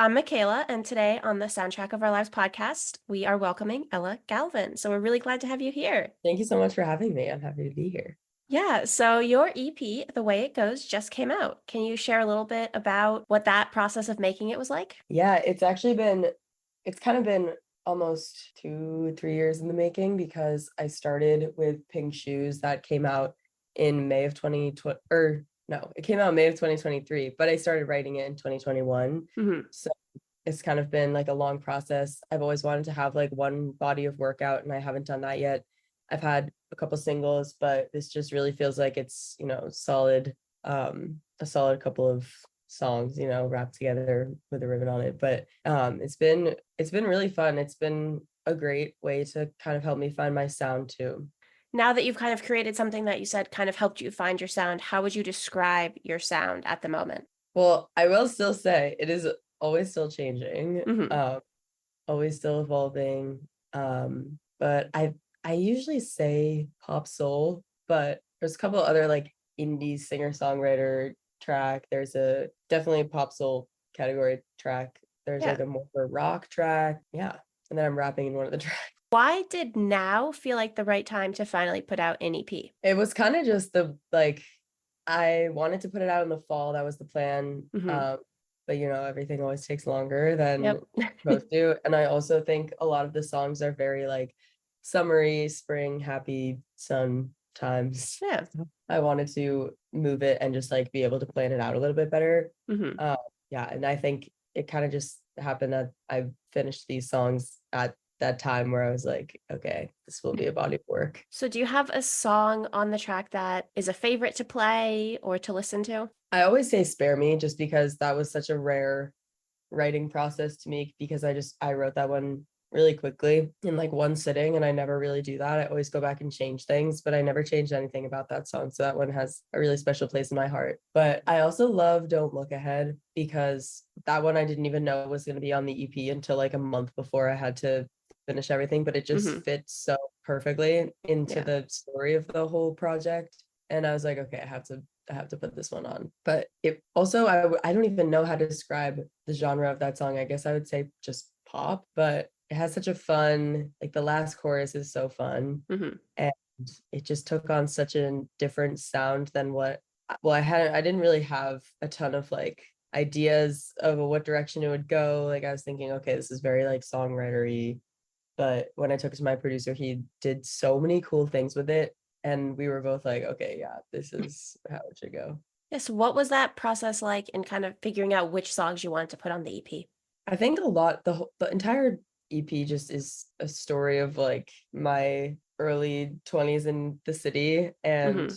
I'm Mackayla, and today on the Soundtrack of Our Lives podcast, we are welcoming Ella Galvin. So we're really glad to have you here. Thank you so much for having me. I'm happy to be here. Yeah, so your EP, The Way It Goes, just came out. Can you share a little bit about what that process of making it was like? Yeah, it's kind of been almost 2, 3 years in the making because I started with Pink Shoes that came out in May of 2020, or no, it came out in May of 2023, but I started writing it in 2021. Hmm. So it's kind of been like a long process. I've always wanted to have like one body of work out, and I haven't done that yet. I've had a couple singles, but this just really feels like it's, solid, a solid couple of songs, wrapped together with a ribbon on it. But it's been really fun. It's been a great way to kind of help me find my sound too. Now that you've kind of created something that you said kind of helped you find your sound, how would you describe your sound at the moment? Well, I will still say it is always still changing, Hmm. always still evolving. But I usually say pop soul, but there's a couple other like indie singer-songwriter track. There's a definitely pop soul category track. There's Yeah. like a more rock track. Yeah. And then I'm rapping in one of the tracks. Why did now feel like the right time to finally put out an EP? It was kind of just the like I wanted to put it out in the fall. That was the plan. Hmm. But everything always takes longer than Yep. it's supposed to. And I also think a lot of the songs are very like summery, spring, happy sun times. Yeah. I wanted to move it and just like be able to plan it out a little bit better. Hmm. Uh, yeah, and I think it kind of just happened that I finished these songs at that time where I was like, okay, this will be a body of work. So do you have a song on the track that is a favorite to play or to listen to? I always say spare me just because that was such a rare writing process to me because I wrote that one really quickly in like one sitting, and I never really do that. I always go back and change things, but I never changed anything about that song. So that one has a really special place in my heart. But I also love Don't Look Ahead because that one I didn't even know was going to be on the EP until like a month before I had to finish everything, but it just Hmm. fits so perfectly into Yeah. the story of the whole project. And I was like, okay, I have to put this one on. But it also, I don't even know how to describe the genre of that song. I guess I would say just pop, but it has such a fun, like the last chorus is so fun. Hmm. And it just took on such a different sound than well, I didn't really have a ton of like ideas of what direction it would go. Like I was thinking, okay, this is very like songwritery, but when I took it to my producer, he did so many cool things with it. And we were both like, okay, yeah, this is how it should go. Yes. What was that process like in kind of figuring out which songs you wanted to put on the EP? I think the entire EP just is a story of like my early 20s in the city and Hmm.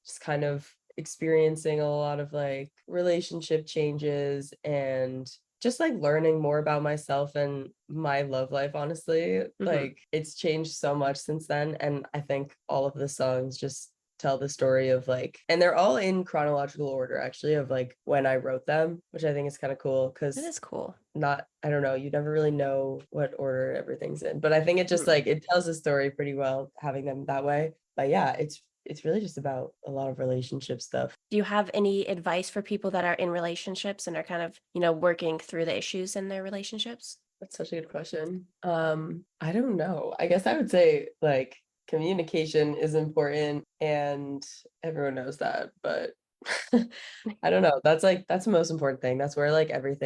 just kind of experiencing a lot of like relationship changes and just like learning more about myself and my love life. Honestly, Hmm. like it's changed so much since then, and I think all of the songs just tell the story of like, and they're all in chronological order actually of like when I wrote them, which I think is kind of cool That because is cool. not I don't know, you never really know what order everything's in, but I think it just Hmm. like it tells the story pretty well having them that way. But yeah, it's really just about a lot of relationship stuff. Do you have any advice for people that are in relationships and are kind of, working through the issues in their relationships? That's such a good question. I don't know, I guess I would say like communication is important, and everyone knows that, but I don't know, that's the most important thing. That's where like every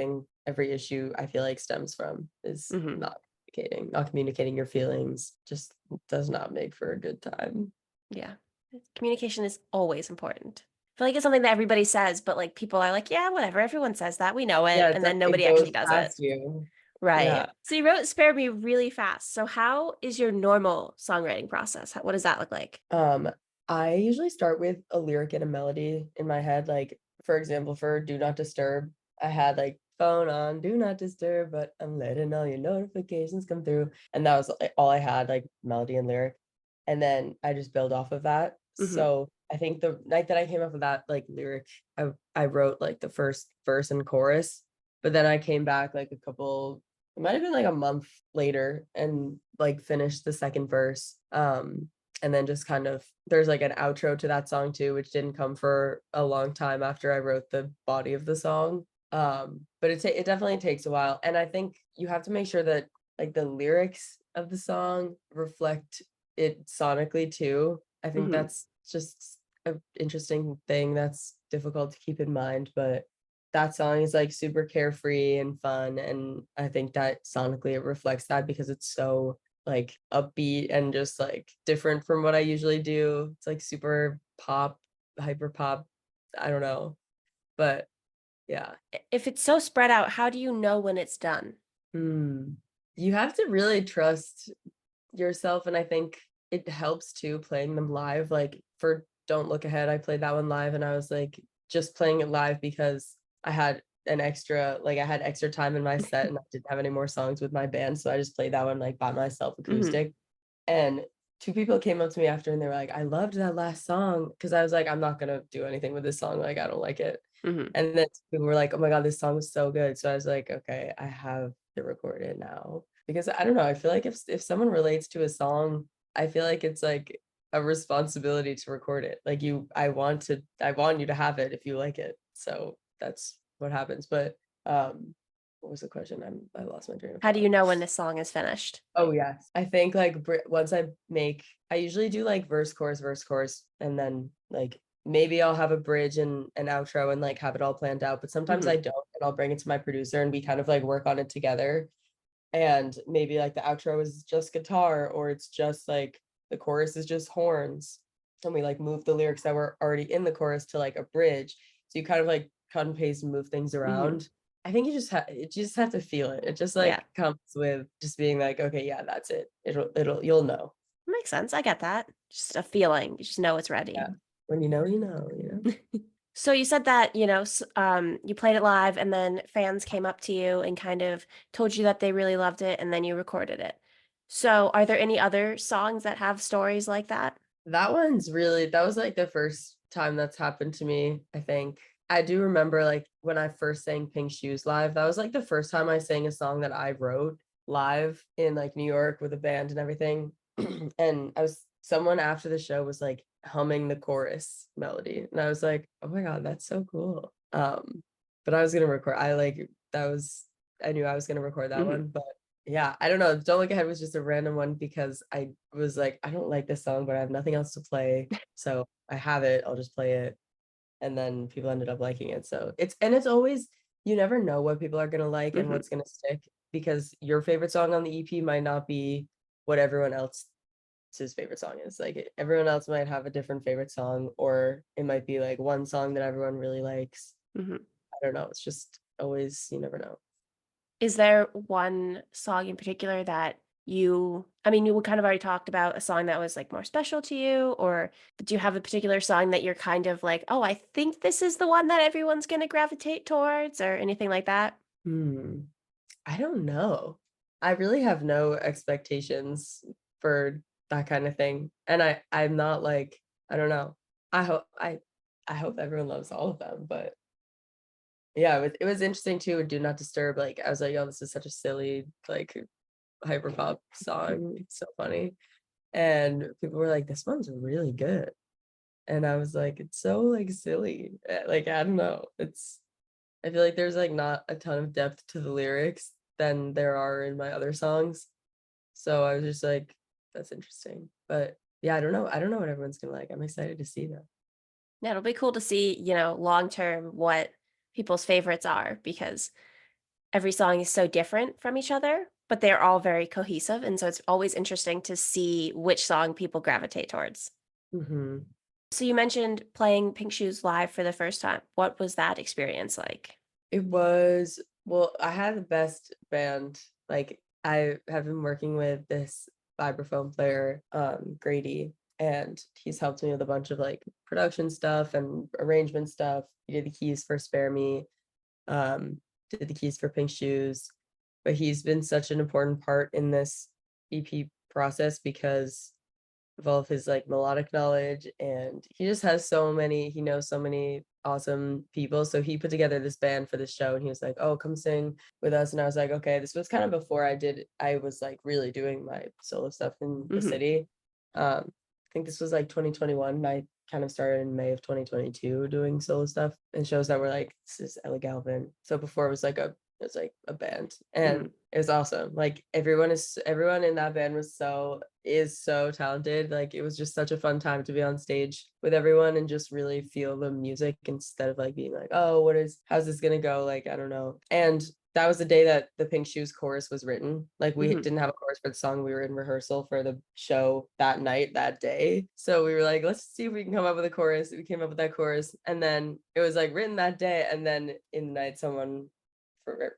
issue I feel like stems from is Hmm. not communicating your feelings just does not make for a good time. Yeah. Communication is always important. I feel like it's something that everybody says, but like people are like, yeah, whatever. Everyone says that. We know it. Yeah, it's And then like it nobody goes actually does it. past you. Right. Yeah. So you wrote Spare Me really fast. So how is your normal songwriting process? What does that look like? Um, I usually start with a lyric and a melody in my head. Like, for example, for Do Not Disturb, I had like phone on, do not disturb, but I'm letting all your notifications come through. And that was like, all I had, like melody and lyric. And then I just build off of that. Hmm. So I think the night that I came up with that like lyric, I wrote like the first verse and chorus, but then I came back like it might have been like a month later and like finished the second verse. And then just kind of there's like an outro to that song too, which didn't come for a long time after I wrote the body of the song. But it definitely takes a while, and I think you have to make sure that like the lyrics of the song reflect it sonically too. I think Mhm. that's just an interesting thing that's difficult to keep in mind, but that song is like super carefree and fun, and I think that sonically it reflects that because it's so like upbeat and just like different from what I usually do. It's like super pop, hyper pop. I don't know, but yeah. If it's so spread out, how do you know when it's done? Hmm. You have to really trust yourself, and I think it helps too playing them live. Like for Don't Look Ahead, I played that one live and I was like just playing it live because I had extra time in my set and I didn't have any more songs with my band. So I just played that one like by myself Mhm. acoustic. And two people came up to me after and they were like, I loved that last song. Cause I was like, I'm not gonna do anything with this song. Like I don't like it. Mhm. And then people were like, "Oh my god, this song was so good." So I was like, "Okay, I have to record it now." Because I don't know, I feel like if someone relates to a song, I feel like it's like a responsibility to record it. Like I want you to have it if you like it. So that's what happens. But what was the question? I lost my train of How do you thought. know when a song is finished? Oh yes. I think like once I usually do like verse, chorus, and then like maybe I'll have a bridge and an outro and like have it all planned out. But sometimes I Mhm. don't, and I'll bring it to my producer and we kind of like work on it together. And maybe like the outro is just guitar, or it's just like the chorus is just horns. And we like move the lyrics that were already in the chorus to like a bridge. So you kind of like cut and paste and move things Mhm. around. I think you just have to feel it. It just Yeah. like comes with just being like, okay, yeah, that's it. You'll know. Makes sense. I get that. Just a feeling. You just know it's Yeah. ready. When you know, you know, you know. So you said that, you played it live and then fans came up to you and kind of told you that they really loved it and then you recorded it. So are there any other songs that have stories like that? That was like the first time that's happened to me, I think. I do remember like when I first sang Pink Shoes live, that was like the first time I sang a song that I wrote live in like New York with a band and everything. And someone after the show was like humming the chorus melody. And I was like, oh my God, that's so cool. But I was gonna record, I like that was I knew I was gonna record that Mhm. one, but yeah, I don't know. Don't Look Ahead was just a random one because I was like, I don't like this song, but I have nothing else to play. So I have it, I'll just play it. And then people ended up liking it. So it's always, you never know what people are gonna like and Mhm. what's gonna stick because your favorite song on the EP might not be what everyone else's favorite song is. Like everyone else might have a different favorite song, or it might be like one song that everyone really likes. Mhm. I don't know. It's just always, you never know. Is there one song in particular that you kind of already talked about a song that was like more special to you, or do you have a particular song that you're kind of like, oh, I think this is the one that everyone's going to gravitate towards, or anything like that? Hmm. I don't know. I really have no expectations for that kind of thing. And I'm not like, I don't know. I hope I hope everyone loves all of them, but yeah, it was interesting too with Do Not Disturb. Like I was like, oh, this is such a silly, like hyper pop song. It's so funny. And people were like, this one's really good. And I was like, it's so like silly. Like, I don't know. I feel like there's like not a ton of depth to the lyrics than there are in my other songs. So I was just like, that's interesting. But yeah, I don't know. I don't know what everyone's gonna like. I'm excited to see that. Yeah, it'll be cool to see, long term what people's favorites are because every song is so different from each other, but they're all very cohesive. And so it's always interesting to see which song people gravitate towards. Hmm. So you mentioned playing Pink Shoes live for the first time. What was that experience like? It was well, I had the best band. Like I have been working with this vibraphone player, Grady, and he's helped me with a bunch of like production stuff and arrangement stuff. He did the keys for Spare Me, um, did the keys for Pink Shoes, but he's been such an important part in this EP process because of all of his like melodic knowledge, and he knows so many awesome people. So he put together this band for this show and he was like, oh, come sing with us. And I was like, okay. This was kind of before I was like really doing my solo stuff in the Mhm. city. I think this was like 2021 and I kind of started in May of 2022 doing solo stuff and shows that were like, this is Ella Galvin. So before it was like a band, Mhm. and it was awesome. Like everyone in that band is so talented. Like it was just such a fun time to be on stage with everyone and just really feel the music instead of like being like, oh, how's this gonna go? Like, I don't know. And that was the day that the Pink Shoes chorus was written. Like we Mhm. didn't have a chorus for the song. We were in rehearsal for the show that night, that day. So we were like, let's see if we can come up with a chorus. We came up with that chorus. And then it was like written that day. And then in the night, someone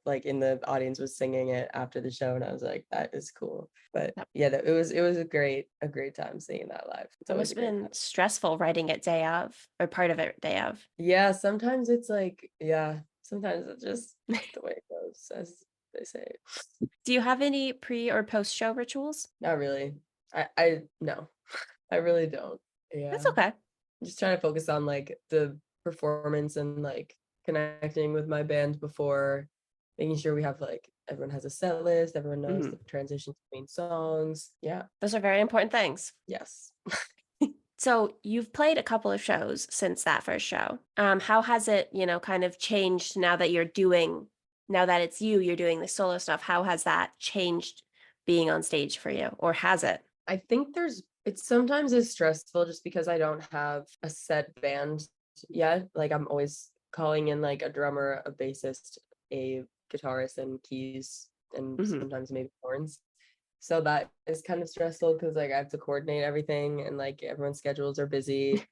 like in the audience was singing it after the show. And I was like, that is cool. But Yep. yeah, it was a great time singing that live. It's That always must a have great been time. stressful writing it day of, or part of it day of. Yeah, sometimes it's like, yeah, sometimes it's just the way it goes, as they say. Do you have any pre or post show rituals? Not really. I no, I really don't. That's Yeah. okay. Just trying to focus on like the performance and like connecting with my band before making sure we have like everyone has a set list, everyone knows Mhm. the transitions between songs. Yeah. Those are very important things. Yes. So you've played a couple of shows since that first show. How has it, kind of changed now that it's you're doing the solo stuff? How has that changed being on stage for you, or has it? I think it sometimes is stressful just because I don't have a set band yet. Like I'm always calling in like a drummer, a bassist, a guitarist, and keys, and Hmm. sometimes maybe horns. So that is kind of stressful because like I have to coordinate everything and like everyone's schedules are busy.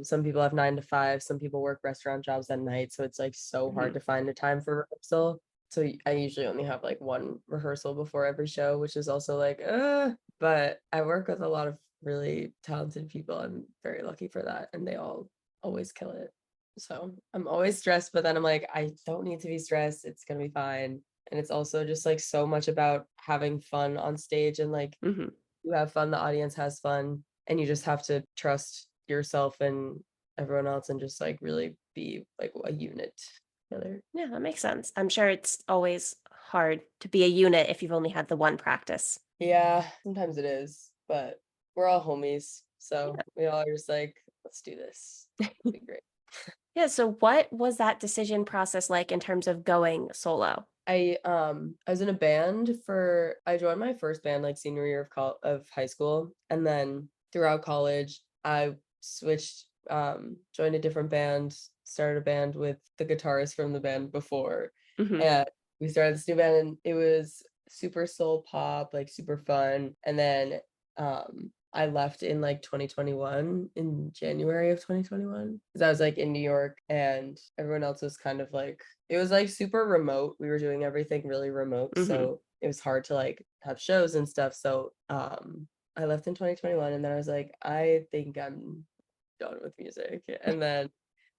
Some people have 9 to 5, some people work restaurant jobs at night, so it's like so hard Hmm. to find a time for rehearsal. So I usually only have like one rehearsal before every show, which is also like, but I work with a lot of really talented people. I'm very lucky for that, and they all always kill it. So I'm always stressed, but then I'm like, I don't need to be stressed. It's gonna be fine. And it's also just like so much about having fun on stage and like Hmm. you have fun, the audience has fun, and you just have to trust yourself and everyone else and just like really be like a unit together. Yeah, that makes sense. I'm sure it's always hard to be a unit if you've only had the one practice. Yeah, sometimes it is, but we're all homies. So Yeah. we all are just like, let's do this. It'll be great. Yeah. So what was that decision process like in terms of going solo? I was in a band for I joined my first band like senior year of high school, and then throughout college I switched joined a different band, started a band with the guitarist from the band before, Hmm. and we started this new band and it was super soul pop, like super fun. And then I left in like 2021, in January of 2021, because I was like in New York and everyone else was kind of like it was like super remote. We were doing everything really remote, Hmm. so it was hard to like have shows and stuff. So I left in 2021 and then I was like, I think I'm done with music. And then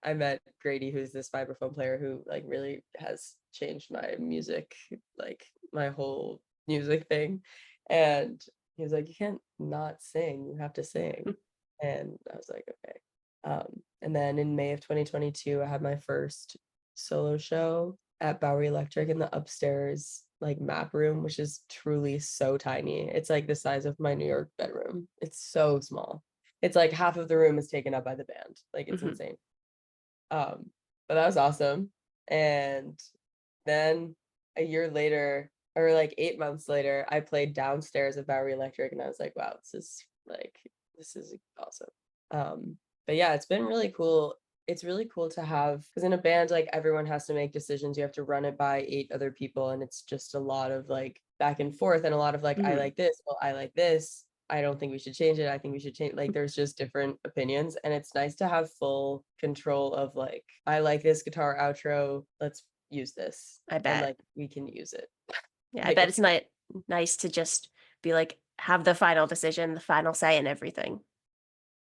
I met Grady, who's this vibraphone player who like really has changed my music, like my whole music thing. And he was like, you can't not sing, you have to sing. And I was like, okay. And then in May of 2022, I had my first solo show at Bowery Electric in the upstairs like map room, which is truly so tiny. It's like the size of my New York bedroom. It's so small. It's like half of the room is taken up by the band. Like it's Hmm. insane. Um, but that was awesome. And then a year later, or like 8 months later, I played downstairs at Bowery Electric, and I was like, wow, this is awesome. But yeah, it's been really cool. It's really cool to have because in a band, like everyone has to make decisions. You have to run it by 8 other people, and it's just a lot of like back and forth and a lot of like, I Hmm. like this, well, I like this. I don't think we should change it. I think we should change like there's just different opinions and it's nice to have full control of like I like this guitar outro. Let's use this I and bet. like we can use it. Yeah, I Like bet it's it's not nice to just be like, have the final decision, the final say and everything.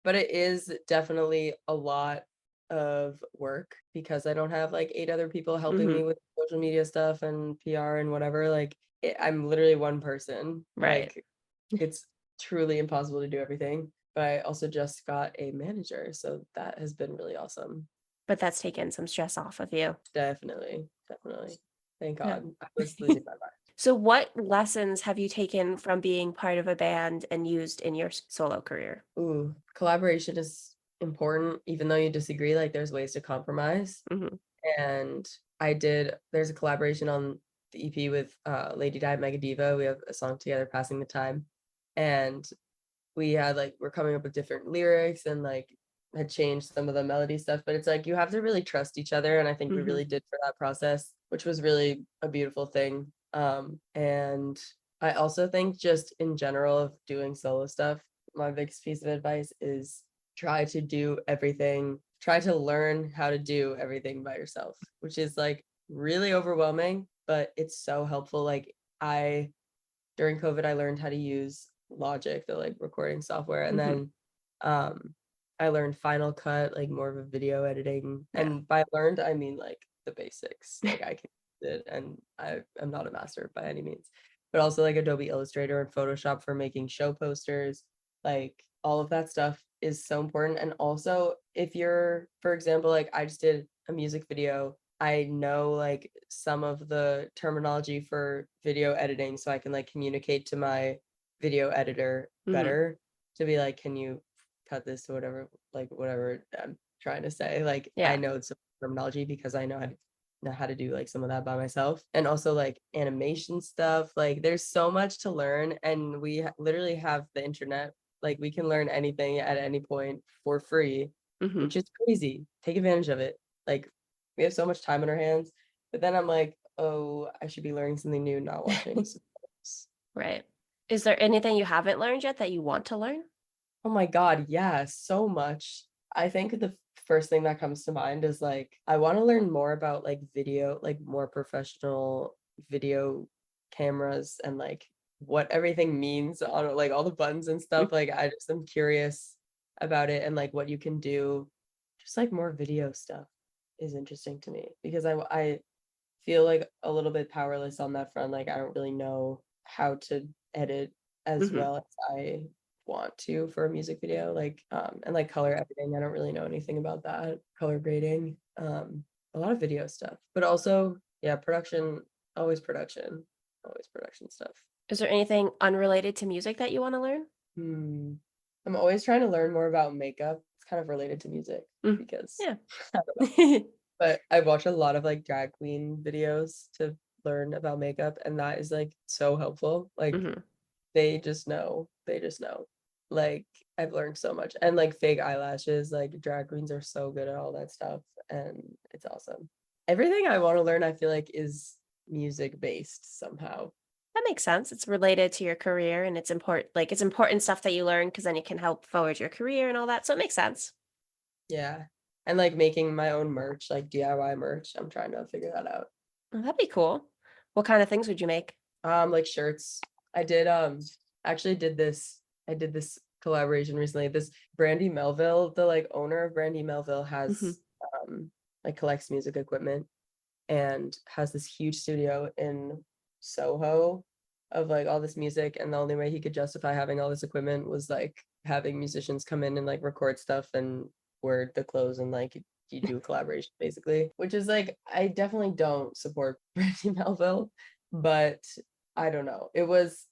but it is definitely a lot of work because I don't have like 8 other people helping Hmm. me with social media stuff and PR and whatever. Like I'm literally one person. Right. Like it's truly impossible to do everything. But I also just got a manager, so that has been really awesome. But that's taken some stress off of you. Definitely, definitely. Thank Yeah. God. I was losing my mind. So what lessons have you taken from being part of a band and used in your solo career? Ooh, collaboration is important, even though you disagree, like there's ways to compromise. Mhm. And there's a collaboration on the EP with Lady Di and Mega Diva. We have a song together, Passing the Time. And we're coming up with different lyrics and like had changed some of the melody stuff, but it's like you have to really trust each other. And I think we Mhm. really did for that process, which was really a beautiful thing. And I also think just in general of doing solo stuff, my biggest piece of advice is try to learn how to do everything by yourself, which is like really overwhelming, but it's so helpful. Like I during COVID, I learned how to use Logic, the like recording software, and Mhm. then I learned Final Cut, like more of a video editing. Yeah. And by learned, I mean like the basics. Like I can do it, and I am not a master by any means. But also like Adobe Illustrator and Photoshop for making show posters, like all of that stuff is so important. And also, if you're, for example, like I just did a music video, I know like some of the terminology for video editing, so I can like communicate to my video editor Mhm. better to be like, can you cut this to whatever I'm trying to say. Like I Yeah. know some terminology because I know how to do like some of that by myself. And also like animation stuff. Like there's so much to learn, and literally have the internet. Like we can learn anything at any point for free, Mhm. which is crazy. Take advantage of it. Like we have so much time in our hands. But then I'm like, oh, I should be learning something new, not watching. Right. Is there anything you haven't learned yet that you want to learn? Oh my God, yeah, so much. I think the first thing that comes to mind is like I want to learn more about like video, like more professional video cameras and like what everything means on it, like all the buttons and Mm. stuff. Like I just am curious about it and like what you can do. Just like more video stuff is interesting to me because I feel like a little bit powerless on that front. Like I don't really know how to edit as Mhm. well as I want to for a music video. Like and like color editing. I don't really know anything about that. Color grading. A lot of video stuff. But also, yeah, production. Always production stuff. Is there anything unrelated to music that you wanna learn? Hmm. I'm always trying to learn more about makeup. It's kind of related to music Mm. because Yeah. I don't know. But I watch a lot of like drag queen videos to learn about makeup, and that is like so helpful. Like Mhm. they just know. Like I've learned so much. And like fake eyelashes, like drag queens are so good at all that stuff, and it's awesome. Everything I want to learn, I feel like is music based somehow. That makes sense. It's related to your career and it's important stuff that you learn because then you can help forward your career and all that, so it makes sense. Yeah. And like making my own merch, like DIY merch. I'm trying to figure that out. Oh, that'd be cool. What kind of things would you make? Like shirts. I did actually did this collaboration recently. This Brandy Melville, the like owner of Brandy Melville Mhm. has like collects music equipment and has this huge studio in Soho of like all this music, and the only way he could justify having all this equipment was like having musicians come in and like record stuff and word the clothes, and like you do a collaboration basically, which is like I definitely don't support Brandy Melville, but I don't know. It was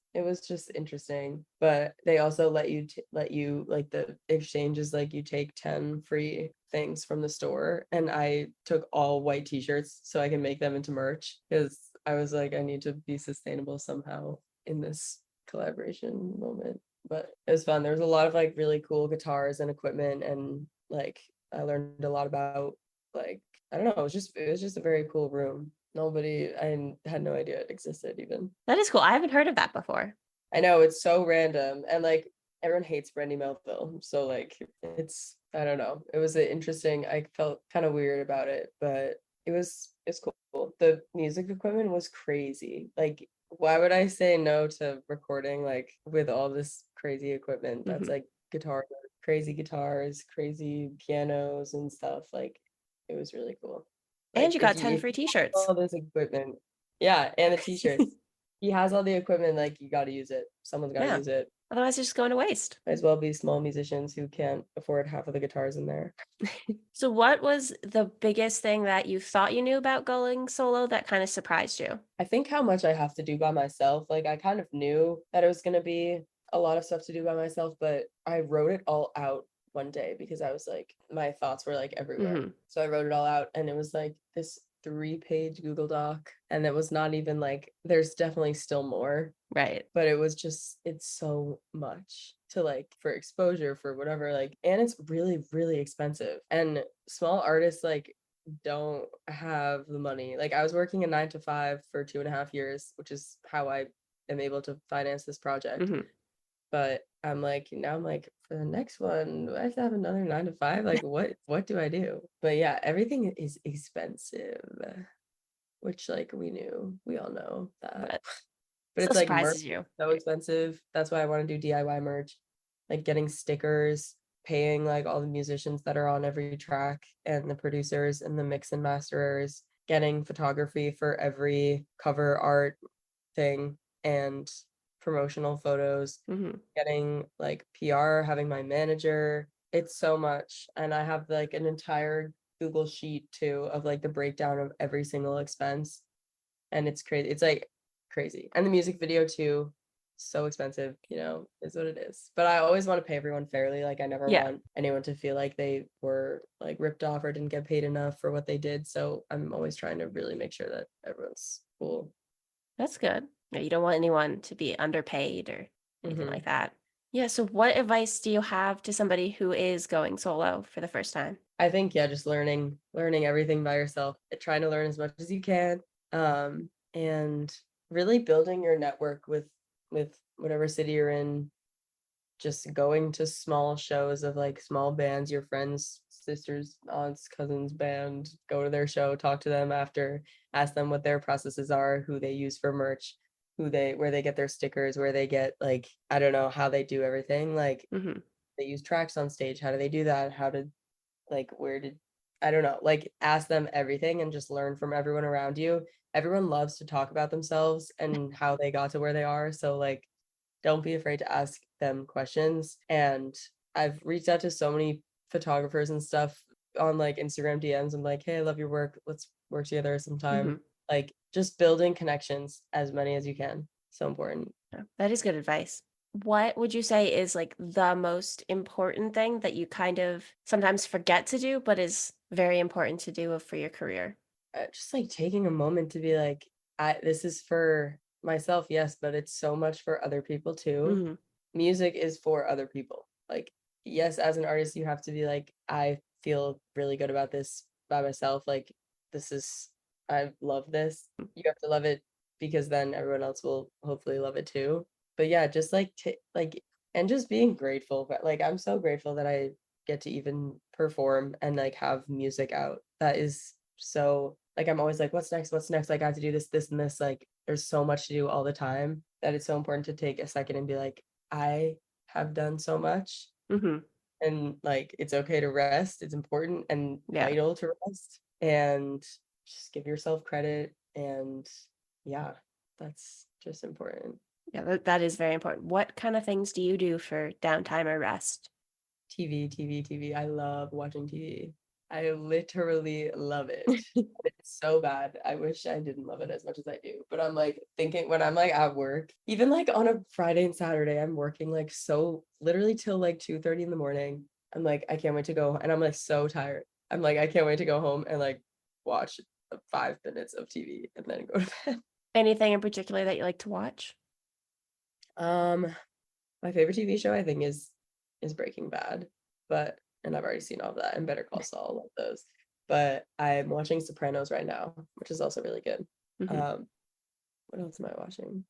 just interesting, but they also let you like the exchange is like you take 10 free things from the store, and I took all white t-shirts so I can make them into merch because I was like I need to be sustainable somehow in this collaboration moment. But it was fun. There was a lot of like really cool guitars and equipment, and like I learned a lot about like I don't know, it was just a very cool room. I had no idea it existed even. That is cool. I haven't heard of that before. I know it's so random, and like everyone hates Brandy Melville, so like I don't know. It was an interesting. I felt kind of weird about it, but it's cool. The music equipment was crazy. Like, why would I say no to recording like with all this crazy equipment? That's Mhm. like guitars, crazy pianos and stuff. Like, it was really cool. And Like you got 10 if free you have t-shirts. all this equipment, yeah, and the t-shirts. He has all the equipment, like you got to use it. Someone's got to Yeah. use it. Otherwise, it's just going to waste. Might as well be small musicians who can't afford half of the guitars in there. So what was the biggest thing that you thought you knew about going solo that kind of surprised you? I think how much I have to do by myself. Like I kind of knew that it was going to be a lot of stuff to do by myself, but I wrote it all out one day because I was like, my thoughts were like everywhere. Mhm. So I wrote it all out, and it was like this 3-page Google Doc. And it was not even like, there's definitely still more, Right. but it was just, it's so much to like for exposure for whatever, like, and it's really, really expensive. And small artists like don't have the money. Like I was working a 9 to 5 for 2.5 years, which is how I am able to finance this project. Mhm. But I'm like, now I'm like, for the next one, do I have to have another 9 to 5? Like, what do I do? But yeah, everything is expensive, which like we all know that. But But still it's like merch surprises you. so expensive. That's why I want to do DIY merch, like getting stickers, paying like all the musicians that are on every track and the producers and the mix and masterers, getting photography for every cover art thing and promotional photos, Mhm. getting like PR, having my manager. It's so much. And I have like an entire Google sheet too of like the breakdown of every single expense. And it's crazy. It's like crazy. And the music video too, so expensive, is what it is. But I always want to pay everyone fairly. Like I never Yeah, want anyone to feel like they were like ripped off or didn't get paid enough for what they did. So I'm always trying to really make sure that everyone's cool. that's good. Yeah, you don't want anyone to be underpaid or anything Hmm. like that. Yeah, so what advice do you have to somebody who is going solo for the first time? I think, yeah, just learning everything by yourself, trying to learn as much as you can, and really building your network with whatever city you're in, just going to small shows of like small bands, your friends, sisters, aunts, cousins band, go to their show, talk to them after, ask them what their processes are, who they use for merch, where they get their stickers, where they get like, I don't know how they do everything. Like Mhm. they use tracks on stage. How do they do that? How did like where did I don't know, like ask them everything and just learn from everyone around you. Everyone loves to talk about themselves and how they got to where they are. So like don't be afraid to ask them questions. And I've reached out to so many photographers and stuff on like Instagram DMs. I'm like, hey, I love your work. Let's work together sometime. Mhm. Like just building connections as many as you can. So important. Yeah, that is good advice. What would you say is like the most important thing that you kind of sometimes forget to do, but is very important to do for your career? Just like taking a moment to be like, this is for myself, yes, but it's so much for other people too. Mhm. Music is for other people. Like, yes, as an artist, you have to be like, I feel really good about this by myself. Like, this is, I love this. You have to love it because then everyone else will hopefully love it too. But yeah, just like, and just being grateful. But like, I'm so grateful that I get to even perform and like have music out. That is so, like, I'm always like, what's next? What's next? Like, I have to do this, this, and this. Like, there's so much to do all the time that it's so important to take a second and be like, I have done so much, Mhm. and like it's okay to rest. It's important and Yeah. vital to rest and just give yourself credit. And yeah, that's just important. Yeah, that is very important. What kind of things do you do for downtime or rest? TV, TV, TV. I love watching TV. I literally love it. It's so bad. I wish I didn't love it as much as I do. But I'm like thinking when I'm like at work, even like on a Friday and Saturday, I'm working like so literally till like 2:30 in the morning. I'm like, I can't wait to go. And I'm like so tired. I'm like, I can't wait to go home and like watch 5 minutes of TV and then go to bed. Anything in particular that you like to watch? Um, my favorite TV show I think is Breaking Bad, but and I've already seen all of that and Better Call Saul, love those. But I'm watching Sopranos right now, which is also really good. Mhm. Um, what else am I watching?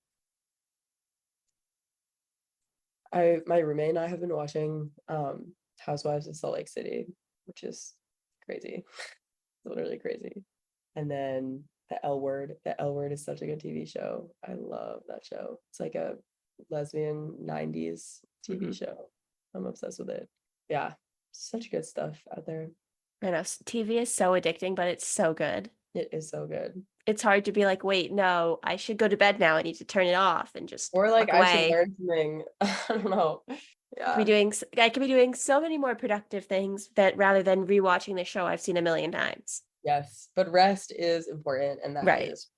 I my roommate and I have been watching Housewives of Salt Lake City, which is crazy. Literally crazy. And then the L Word. The L Word is such a good TV show. I love that show. It's like a lesbian 90s TV Mhm. show. I'm obsessed with it. Yeah, such good stuff out there. I know TV is so addicting, but it's so good. It is so good. It's hard to be like, wait, no, I should go to bed now. I need to turn it off and just Or like walk I should away. learn something. I don't know. Yeah. I could be doing so many more productive things that rather than rewatching the show I've seen a million times. Yes. But rest is important, and that Right. is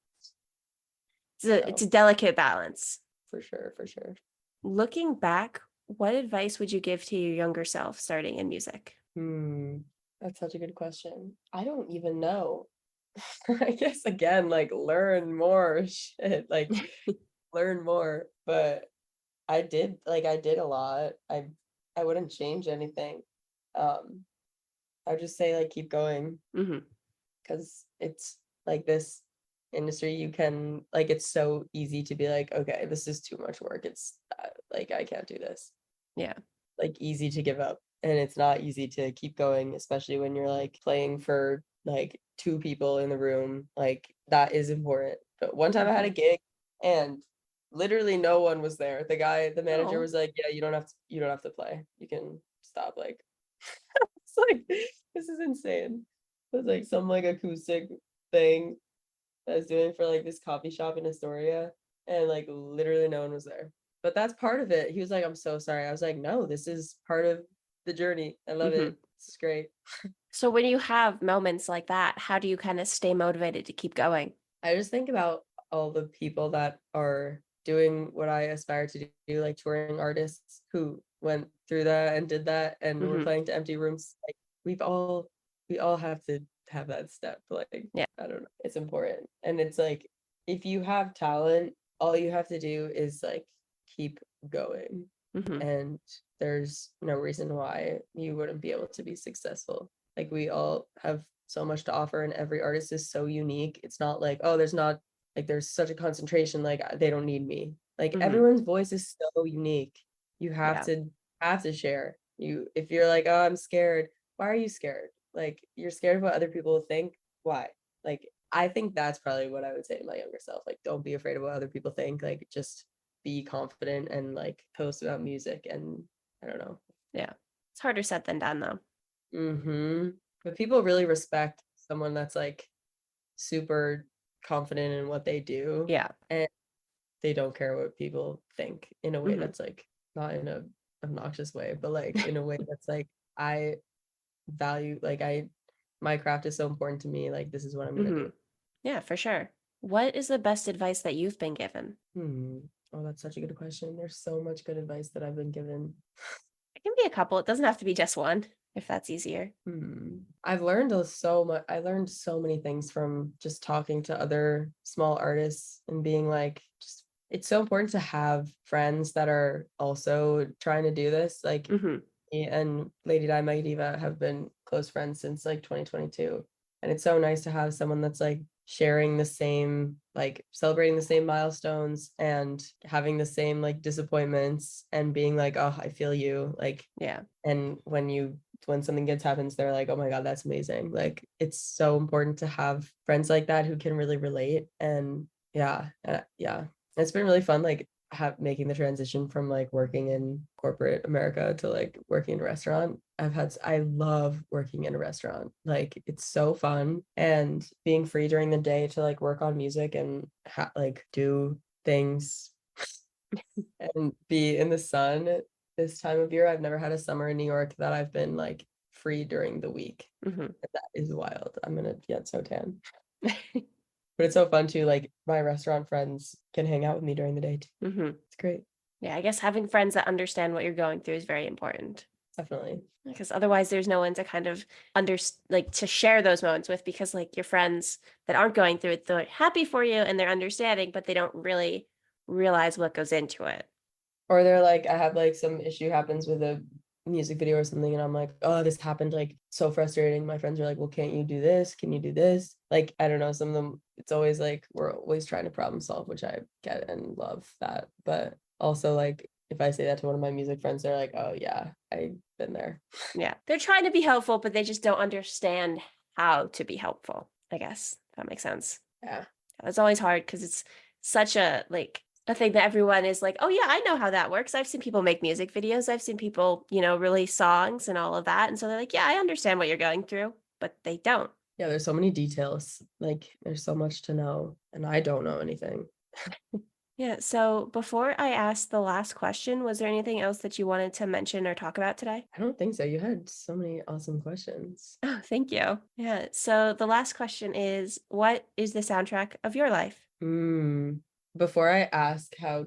It's a so delicate balance. for sure, for sure. Looking back, what advice would you give to your younger self starting in music? Hmm, that's such a good question. I don't even know. I guess again, like learn more shit, like learn more. But I did a lot. I wouldn't change anything. Um, I'd just say like keep going Hmm. because it's like this industry you can like it's so easy to be like, okay, this is too much work. It's like I can't do this. Yeah. Like easy to give up. And it's not easy to keep going, especially when you're like playing for like two people in the room. Like that is important. But one time I had a Hmm. gig and literally no one was there. The manager Oh, was like, yeah, you don't have to play. You can stop. Like it's like this is insane. It was like some like acoustic thing that I was doing for like this coffee shop in Astoria, and like literally no one was there. But that's part of it. He was like, I'm so sorry. I was like, no, this is part of the journey. I love hmm. it. It's great. So when you have moments like that, how do you kind of stay motivated to keep going? I just think about all the people that are doing what I aspire to do, like touring artists who went through that and did that and were Hmm. playing to empty rooms. Like we all have to have that step. Like, Yeah. I don't know. It's important. And it's like if you have talent, all you have to do is like keep going. Hmm. And there's no reason why you wouldn't be able to be successful. Like we all have so much to offer and every artist is so unique. It's not like, oh, there's not like there's such a concentration, like they don't need me. Like Hmm. everyone's voice is so unique. You Yeah. have to share. You if you're like, oh, I'm scared, why are you scared? Like you're scared of what other people think. Why? Like I think that's probably what I would say to my younger self. Like don't be afraid of what other people think. Like just be confident and like post about music and I don't know. Yeah. It's harder said than done, though. Mm-hmm. But people really respect someone that's like super confident in what they do Yeah. and they don't care what people think in a way Hmm. that's like not in a obnoxious way, but like in a way that's like I value like I my craft is so important to me. Like this is what I'm gonna Hmm. do. Yeah, for sure. What is the best advice that you've been given? Hmm. Oh, that's such a good question. There's so much good advice that I've been given. It can be a couple. It doesn't have to be just one, if that's easier. I've learned so much. I learned so many things from just talking to other small artists and being like, just it's so important to have friends that are also trying to do this. Like Hmm. me and Lady Di My Diva have been close friends since like 2022. And it's so nice to have someone that's like sharing the same, like celebrating the same milestones and having the same like disappointments and being like, oh, I feel you. Like Yeah. and when something good happens they're like, oh my god, that's amazing. Like it's so important to have friends like that who can really relate. And yeah, it's been really fun like making the transition from like working in corporate America to like working in a restaurant. I love working in a restaurant. Like it's so fun and being free during the day to like work on music and like do things and be in the sun this time of year. I've never had a summer in New York that I've been like free during the week. Hmm. That is wild. I'm gonna get so tan. But it's so fun too. Like my restaurant friends can hang out with me during the day too. Hmm. It's great. Yeah, I guess having friends that understand what you're going through is very important. Definitely. Because otherwise there's no one to kind of like to share those moments with, because like your friends that aren't going through it, they're happy for you and they're understanding, but they don't really realize what goes into it. Or they're like, I have like some issue happens with a music video or something, and I'm like, oh, this happened, like so frustrating. My friends are like, well, can't you do this? Can you do this? Like, I don't know. Some of them, it's always like we're always trying to problem solve, which I get and love that. But also, like, if I say that to one of my music friends, they're like, oh yeah, I've been there. Yeah. They're trying to be helpful, but they just don't understand how to be helpful, I guess. If that makes sense. Yeah. It's always hard because it's such a like a thing that everyone is like, oh yeah, I know how that works. I've seen people make music videos. I've seen people, release songs and all of that. And so they're like, yeah, I understand what you're going through, but they don't. Yeah, there's so many details. Like, there's so much to know, and I don't know anything. Yeah. So before I ask the last question, was there anything else that you wanted to mention or talk about today? I don't think so. You had so many awesome questions. Oh, thank you. Yeah. So the last question is, what is the soundtrack of your life? Mm. Before I ask how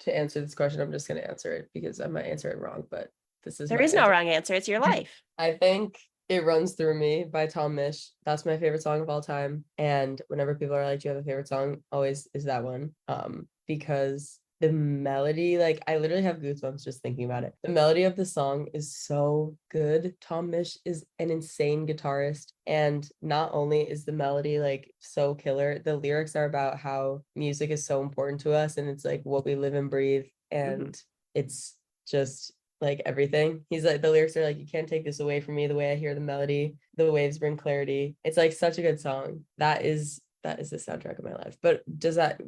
to answer this question, I'm just going to answer it because I might answer it wrong, but this is There my is no answer. wrong answer. It's your life. I think It Runs Through Me by Tom Misch. That's my favorite song of all time. And whenever people are like, do you have a favorite song? Always is that one. Because the melody, like I literally have goosebumps just thinking about it. The melody of the song is so good. Tom Misch is an insane guitarist. And not only is the melody like so killer, the lyrics are about how music is so important to us and it's like what we live and breathe. And it's just like everything. He's like, the lyrics are like, you can't take this away from me, the way I hear the melody, the waves bring clarity. It's like such a good song. That is the soundtrack of my life. But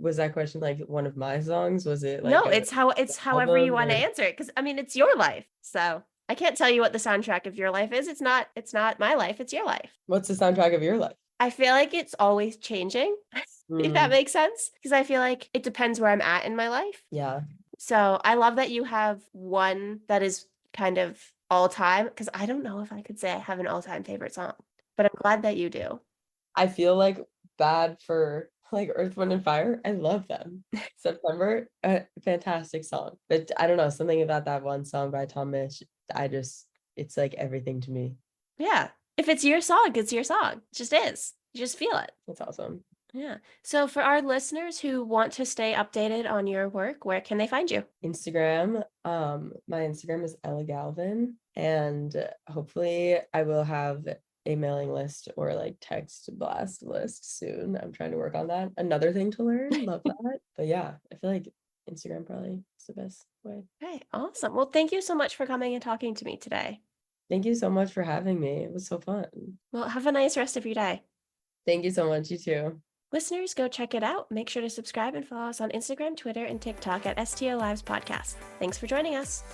was that question like one of my songs? Was it like No, it's however you album want to or answer it, because I mean it's your life. So I can't tell you what the soundtrack of your life is. It's not my life, it's your life. what's the soundtrack of your life? I feel like it's always changing, if that makes sense. Because I feel like it depends where I'm at in my life. Yeah. So I love that you have one that is kind of all time, because I don't know if I could say I have an all-time favorite song, but I'm glad that you do. I feel like bad for like Earth, Wind, and Fire. I love them. September, a fantastic song. But I don't know, something about that one song by Tom Misch. It's like everything to me. Yeah. If it's your song, it's your song. It just is. You just feel it. It's awesome. Yeah. So for our listeners who want to stay updated on your work, where can they find you? Instagram. My Instagram is Ella Galvin, and hopefully I will have a mailing list or like text blast list soon. I'm trying to work on that. Another thing to learn. Love that. But yeah, I feel like Instagram probably is the best way. Okay, awesome. Well, thank you so much for coming and talking to me today. Thank you so much for having me. It was so fun. Well, have a nice rest of your day. Thank you so much. You too. Listeners, go check it out. Make sure to subscribe and follow us on Instagram, Twitter, and TikTok at STO Lives Podcast. Thanks for joining us.